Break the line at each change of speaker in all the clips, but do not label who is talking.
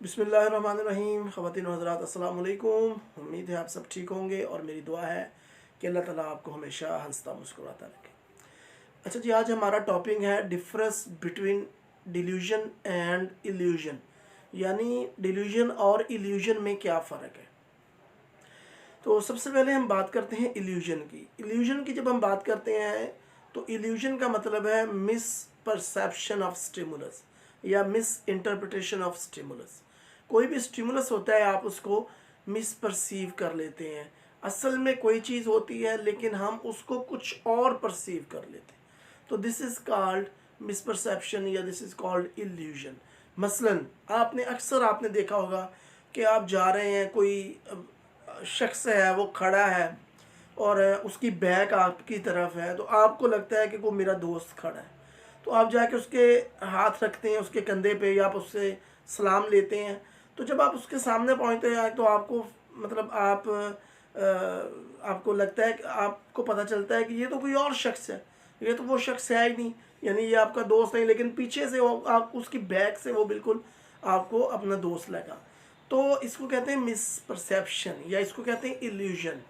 बिस्मिल्लाहिर्रहमानिर्रहीम। ख़वातीन व हज़रात अस्सलाम वालेकुम। उम्मीद है आप सब ठीक होंगे और मेरी दुआ है कि अल्लाह ताला आपको हमेशा हंसता मुस्कुराता रखे। अच्छा जी, आज हमारा टॉपिक है difference between delusion and illusion, यानी डिल्यूजन और इल्यूजन में क्या फ़र्क है। तो सबसे पहले हम बात करते हैं इल्यूजन की। इल्यूजन की जब हम बात करते हैं तो इल्यूजन का मतलब है मिस परसेप्शन ऑफ स्टिमुलस या मिस इंटरप्रिटेशन ऑफ स्टिमुलस। कोई भी स्टिमुलस होता है आप उसको मिस परसीव कर लेते हैं। असल में कोई चीज़ होती है लेकिन हम उसको कुछ और परसीव कर लेते हैं, तो this is called miss perception या दिस इज़ कॉल्ड इल्यूजन। मसलन आपने देखा होगा कि आप जा रहे हैं, कोई शख्स है वो खड़ा है और उसकी बैक आपकी तरफ है, तो आपको लगता है कि वो मेरा दोस्त खड़ा है, तो आप जाके उसके हाथ रखते हैं उसके कंधे पे या आप उससे सलाम लेते हैं। तो जब आप उसके सामने पहुंचते हैं तो आपको मतलब आपको लगता है कि आपको पता चलता है कि ये तो कोई और शख्स है, ये तो वो शख्स है ही नहीं, यानी ये आपका दोस्त नहीं, लेकिन पीछे से वो आप उसकी बैक से वो बिल्कुल आपको अपना दोस्त लगा। तो इसको कहते हैं मिस परसेप्शन या इसको कहते हैं इल्यूजन।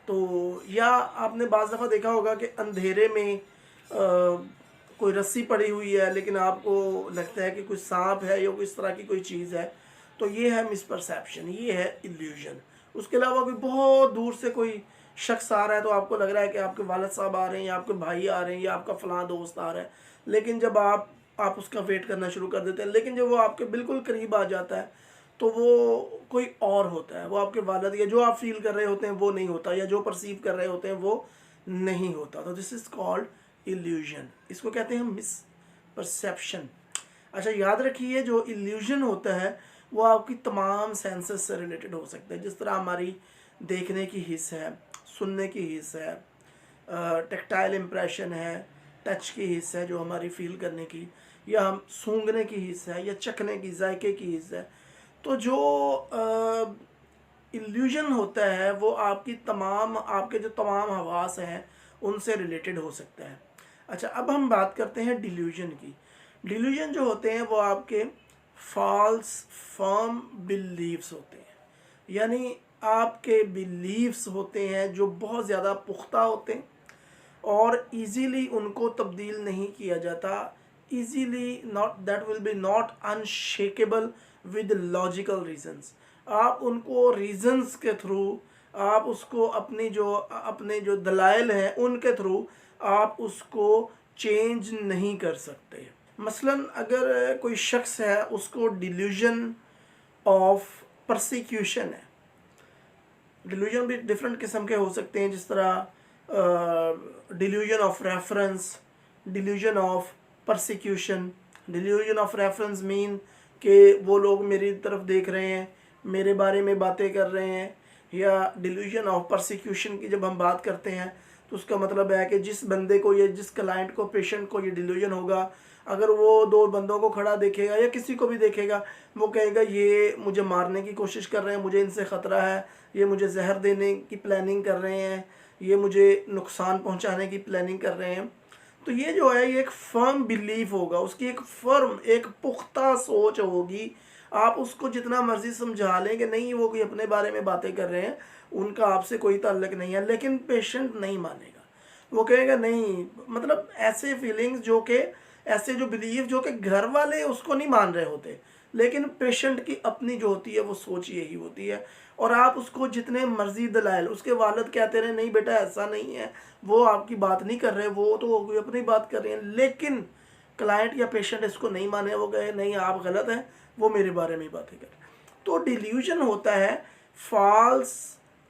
तो या आपने बाज़ दफ़ा देखा होगा कि अंधेरे में कोई रस्सी पड़ी हुई है लेकिन आपको लगता है कि कुछ सांप है या कोई इस तरह की कोई चीज़ है, तो ये है मिस परसेप्शन, ये है इल्यूजन। उसके अलावा कोई बहुत दूर से कोई शख्स आ रहा है तो आपको लग रहा है कि आपके वालिद साहब आ रहे हैं या आपके भाई आ रहे हैं या आपका फ़लाँ दोस्त आ रहा है, लेकिन जब आप उसका वेट करना शुरू कर देते हैं, लेकिन जब वो आपके बिल्कुल करीब आ जाता है तो वो कोई और होता है, वो आपके वालिद या जो आप फील कर रहे होते हैं वो नहीं होता, या जो परसीव कर रहे होते हैं वो नहीं होता। तो दिस इज़ कॉल्ड इल्यूजन, इसको कहते हैं मिस परसेप्शन। अच्छा, याद रखिए जो इल्यूजन होता है वो आपकी तमाम सेंसेस से रिलेटेड हो सकता है, जिस तरह हमारी देखने की हिस्स है, सुनने की हिस्स है, टेक्टाइल इम्प्रेशन है, टच की हिस्स है जो हमारी फील करने की, या हम सूंघने की हिस्स है, या चखने की जायके की हिस्स है। तो जो इल्यूजन होता है वो आपके जो तमाम हवास हैं उनसे रिलेटेड हो सकता है। अच्छा, अब हम बात करते हैं डिल्यूजन की। डिल्यूजन जो होते हैं वो आपके फॉल्स फर्म बिलीव्स होते हैं, यानी आपके बिलीव्स होते हैं जो बहुत ज़्यादा पुख्ता होते हैं और इजीली उनको तब्दील नहीं किया जाता। Easily not that will be not unshakeable with logical reasons. आप उनको रीजंस के थ्रू, आप उसको अपने जो दलाइल हैं उनके थ्रू आप उसको चेंज नहीं कर सकते। मसलन अगर कोई शख्स है उसको डिल्यूजन ऑफ परसिक्यूशन है, डिल्यूजन भी डिफरेंट किस्म के हो सकते हैं, जिस तरह delusion of reference, delusion of persecution. Delusion of reference mean कि वो लोग मेरी तरफ देख रहे हैं, मेरे बारे में बातें कर रहे हैं। या डिल्यूजन ऑफ परसिक्यूशन की जब हम बात करते हैं तो उसका मतलब है कि जिस बंदे को या जिस क्लाइंट को, पेशेंट को ये डिल्यूजन होगा, अगर वो दो बंदों को खड़ा देखेगा या किसी को भी देखेगा, वो कहेगा ये मुझे मारने की कोशिश कर रहे हैं, मुझे इनसे ख़तरा है, ये मुझे जहर देने की प्लानिंग कर रहे हैं, ये मुझे नुकसान पहुंचाने की प्लानिंग कर रहे हैं। तो ये जो है ये एक फर्म बिलीफ होगा, उसकी एक पुख्ता सोच होगी। आप उसको जितना मर्जी समझा लें कि नहीं वो कोई अपने बारे में बातें कर रहे हैं, उनका आपसे कोई ताल्लुक नहीं है, लेकिन पेशेंट नहीं मानेगा। वो कहेगा नहीं, मतलब ऐसे फीलिंग्स ऐसे जो बिलीव जो कि घर वाले उसको नहीं मान रहे होते, लेकिन पेशेंट की अपनी जो होती है वो सोच यही होती है। और आप उसको जितने मर्जी दलाइल, उसके वालिद कहते रहे नहीं बेटा ऐसा नहीं है, वो आपकी बात नहीं कर रहे, वो तो कोई अपनी बात कर रहे हैं, लेकिन क्लाइंट या पेशेंट इसको नहीं माने, वो कहे नहीं आप गलत हैं, वो मेरे बारे में बातें कर रहे हैं। तो डिल्यूजन होता है false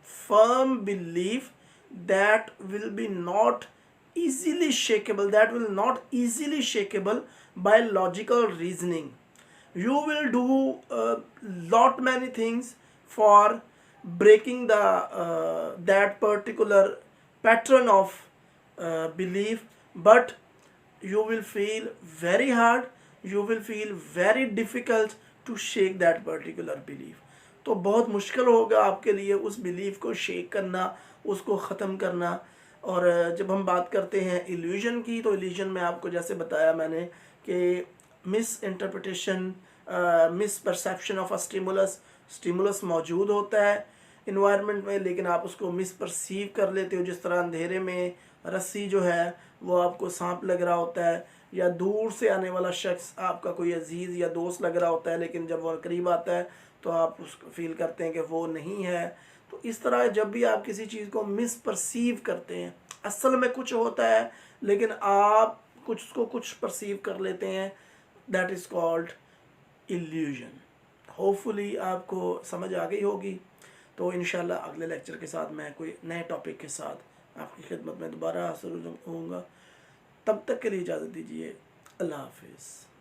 firm belief that will be not easily shakeable, that will not easily shakeable by logical reasoning. You will do lot many things for breaking that particular pattern of belief, but you will feel very hard, you will feel very difficult to shake that particular belief. तो बहुत मुश्किल होगा आपके लिए उस belief को shake करना, उसको ख़त्म करना। और जब हम बात करते हैं इल्यूजन की, तो इल्यूजन में आपको जैसे बताया मैंने कि miss interpretation miss perception of a stimulus, stimulus मौजूद होता है इन्वायरमेंट में, लेकिन आप उसको मिस परसीव कर लेते हो। जिस तरह अंधेरे में रस्सी जो है वो आपको सांप लग रहा होता है, या दूर से आने वाला शख्स आपका कोई अजीज़ या दोस्त लग रहा होता है, लेकिन जब वो करीब आता है तो आप उसको फील करते हैं कि वो नहीं है। तो इस तरह जब भी आप किसी चीज़ को मिस परसीव करते हैं, असल में कुछ होता है लेकिन आप कुछ उसको कुछ परसीव कर लेते हैं, that is called illusion. Hopefully आपको समझ आ गई होगी। तो इंशाल्लाह अगले लेक्चर के साथ मैं कोई नए टॉपिक के साथ आपकी खिदमत में दोबारा हाजिर होऊंगा। तब तक के लिए इजाज़त दीजिए। अल्लाह हाफिज़।